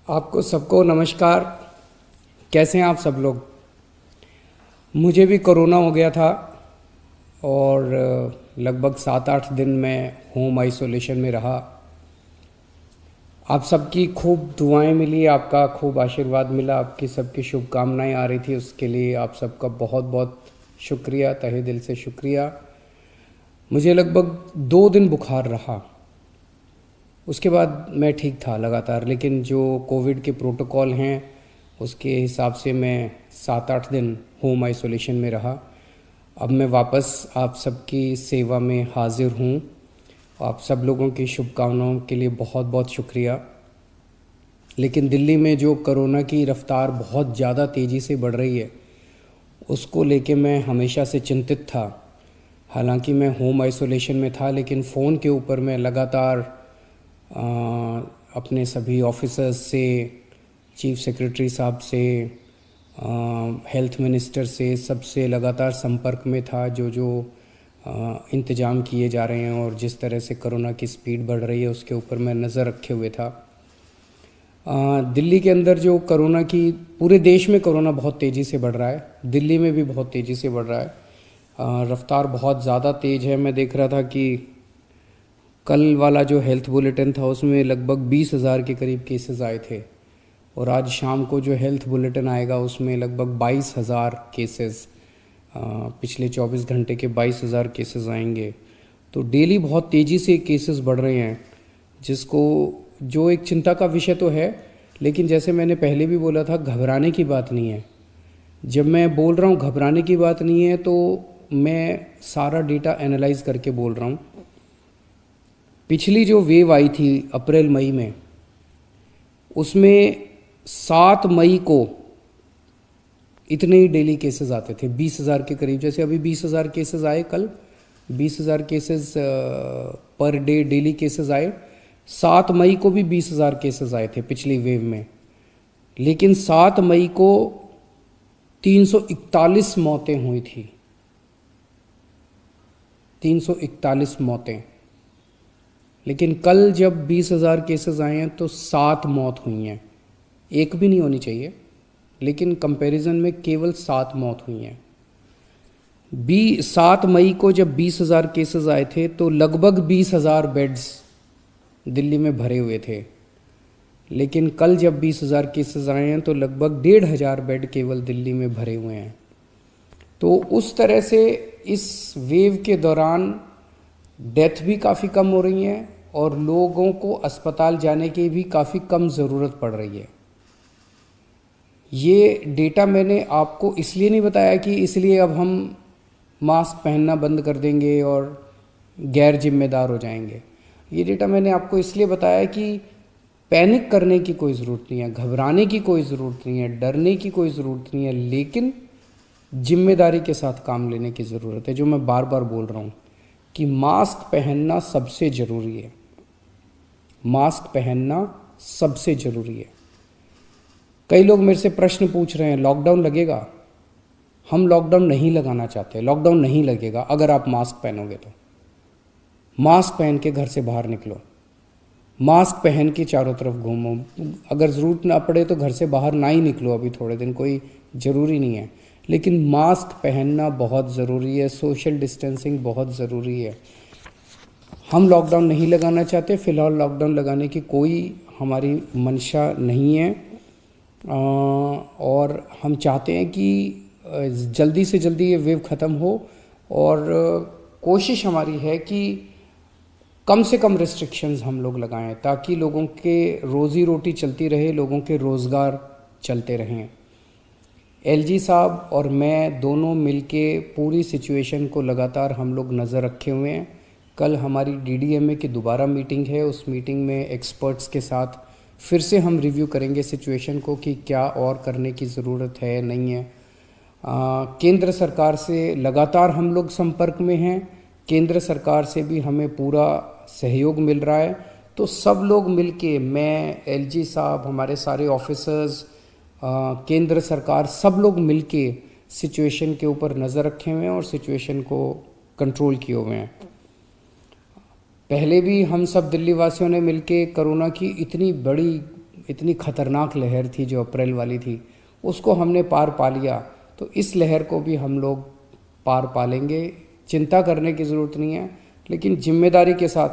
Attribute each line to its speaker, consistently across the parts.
Speaker 1: आपको सबको नमस्कार। कैसे हैं आप सब लोग। मुझे भी कोरोना हो गया था और लगभग 7-8 दिन मैं होम आइसोलेशन में रहा। आप सबकी खूब दुआएं मिली, आपका खूब आशीर्वाद मिला, आपकी सबकी शुभकामनाएं आ रही थी, उसके लिए आप सबका बहुत बहुत शुक्रिया, तहे दिल से शुक्रिया। मुझे लगभग 2 दिन बुखार रहा, उसके बाद मैं ठीक था लगातार, लेकिन जो कोविड के प्रोटोकॉल हैं उसके हिसाब से मैं 7-8 दिन होम आइसोलेशन में रहा। अब मैं वापस आप सबकी सेवा में हाजिर हूँ। आप सब लोगों की शुभकामनाओं के लिए बहुत बहुत शुक्रिया। लेकिन दिल्ली में जो कोरोना की रफ़्तार बहुत ज़्यादा तेज़ी से बढ़ रही है, उसको लेके मैं हमेशा से चिंतित था। हालांकि मैं होम आइसोलेशन में था, लेकिन फ़ोन के ऊपर मैं लगातार अपने सभी ऑफिसर्स से, चीफ सेक्रेटरी साहब से, हेल्थ मिनिस्टर से, सबसे लगातार संपर्क में था। जो जो इंतज़ाम किए जा रहे हैं और जिस तरह से कोरोना की स्पीड बढ़ रही है उसके ऊपर मैं नज़र रखे हुए था। दिल्ली के अंदर जो कोरोना की, पूरे देश में कोरोना बहुत तेज़ी से बढ़ रहा है, दिल्ली में भी बहुत तेज़ी से बढ़ रहा है। रफ़्तार बहुत ज़्यादा तेज़ है। मैं देख रहा था कि कल वाला जो हेल्थ बुलेटिन था उसमें लगभग 20,000 के करीब केसेस आए थे, और आज शाम को जो हेल्थ बुलेटिन आएगा उसमें लगभग 22,000 केसेस, पिछले 24 घंटे के 22,000 केसेस आएंगे। तो डेली बहुत तेज़ी से केसेस बढ़ रहे हैं, जिसको जो एक चिंता का विषय तो है, लेकिन जैसे मैंने पहले भी बोला था, घबराने की बात नहीं है। जब मैं बोल रहा हूँ घबराने की बात नहीं है, तो मैं सारा डेटा एनालाइज करके बोल रहा हूँ। पिछली जो वेव आई थी अप्रैल मई में, उसमें 7 मई को इतने ही डेली केसेस आते थे, 20,000 के करीब। जैसे अभी 20,000 केसेस आए, कल 20,000 cases per day daily cases आए। 7 मई को भी 20,000 केसेस आए थे पिछली वेव में, लेकिन 7 मई को 341 मौतें हुई थी। 341 मौतें। लेकिन कल जब 20,000 केसेस आए हैं तो 7 मौत हुई हैं। एक भी नहीं होनी चाहिए, लेकिन कंपैरिजन में केवल 7 मौत हुई हैं। 7 मई को जब 20,000 केसेस आए थे तो लगभग 20,000 बेड्स दिल्ली में भरे हुए थे, लेकिन कल जब 20,000 केसेस आए हैं तो लगभग 1,500 बेड केवल दिल्ली में भरे हुए हैं। तो उस तरह से इस वेव के दौरान डेथ भी काफ़ी कम हो रही हैं और लोगों को अस्पताल जाने की भी काफ़ी कम ज़रूरत पड़ रही है। ये डेटा मैंने आपको इसलिए नहीं बताया कि इसलिए अब हम मास्क पहनना बंद कर देंगे और गैर जिम्मेदार हो जाएंगे। ये डेटा मैंने आपको इसलिए बताया कि पैनिक करने की कोई ज़रूरत नहीं है, घबराने की कोई ज़रूरत नहीं है, डरने की कोई ज़रूरत नहीं है, लेकिन जिम्मेदारी के साथ काम लेने की ज़रूरत है। जो मैं बार बार बोल रहा हूँ कि मास्क पहनना सबसे ज़रूरी है। मास्क पहनना सबसे ज़रूरी है। कई लोग मेरे से प्रश्न पूछ रहे हैं, लॉकडाउन लगेगा? हम लॉकडाउन नहीं लगाना चाहते। लॉकडाउन नहीं लगेगा अगर आप मास्क पहनोगे तो। मास्क पहन के घर से बाहर निकलो, मास्क पहन के चारों तरफ घूमो। अगर ज़रूरत ना पड़े तो घर से बाहर ना ही निकलो, अभी थोड़े दिन कोई ज़रूरी नहीं है, लेकिन मास्क पहनना बहुत ज़रूरी है। सोशल डिस्टेंसिंग बहुत ज़रूरी है। हम लॉकडाउन नहीं लगाना चाहते, फ़िलहाल लॉकडाउन लगाने की कोई हमारी मंशा नहीं है, और हम चाहते हैं कि जल्दी से जल्दी ये वेव ख़त्म हो, और कोशिश हमारी है कि कम से कम रिस्ट्रिक्शंस हम लोग लगाएं, ताकि लोगों के रोज़ी रोटी चलती रहे, लोगों के रोज़गार चलते रहें। एलजी साहब और मैं दोनों मिलके पूरी सिचुएशन को लगातार हम लोग नज़र रखे हुए हैं। कल हमारी डीडीएमए की दोबारा मीटिंग है, उस मीटिंग में एक्सपर्ट्स के साथ फिर से हम रिव्यू करेंगे सिचुएशन को कि क्या और करने की ज़रूरत है, नहीं है। केंद्र सरकार से लगातार हम लोग संपर्क में हैं, केंद्र सरकार से भी हमें पूरा सहयोग मिल रहा है। तो सब लोग मिलके, मैं, एलजी साहब, हमारे सारे ऑफिसर्स, केंद्र सरकार, सब लोग मिलके सिचुएशन के ऊपर नज़र रखे हुए हैं और सिचुएशन को कंट्रोल किए हुए हैं। पहले भी हम सब दिल्ली वासियों ने मिलके कोरोना की इतनी बड़ी इतनी खतरनाक लहर थी जो अप्रैल वाली थी, उसको हमने पार पा लिया, तो इस लहर को भी हम लोग पार पा लेंगे। चिंता करने की ज़रूरत नहीं है, लेकिन जिम्मेदारी के साथ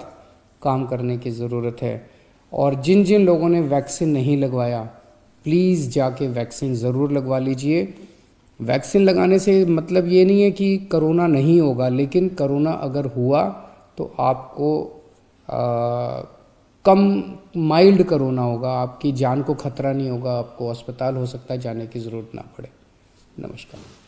Speaker 1: काम करने की ज़रूरत है। और जिन जिन लोगों ने वैक्सीन नहीं लगवाया, प्लीज़ जाके वैक्सीन ज़रूर लगवा लीजिए। वैक्सीन लगाने से मतलब ये नहीं है कि कोरोना नहीं होगा, लेकिन कोरोना अगर हुआ तो आपको कम माइल्ड कोरोना होगा, आपकी जान को खतरा नहीं होगा, आपको अस्पताल हो सकता है जाने की ज़रूरत ना पड़े। नमस्कार।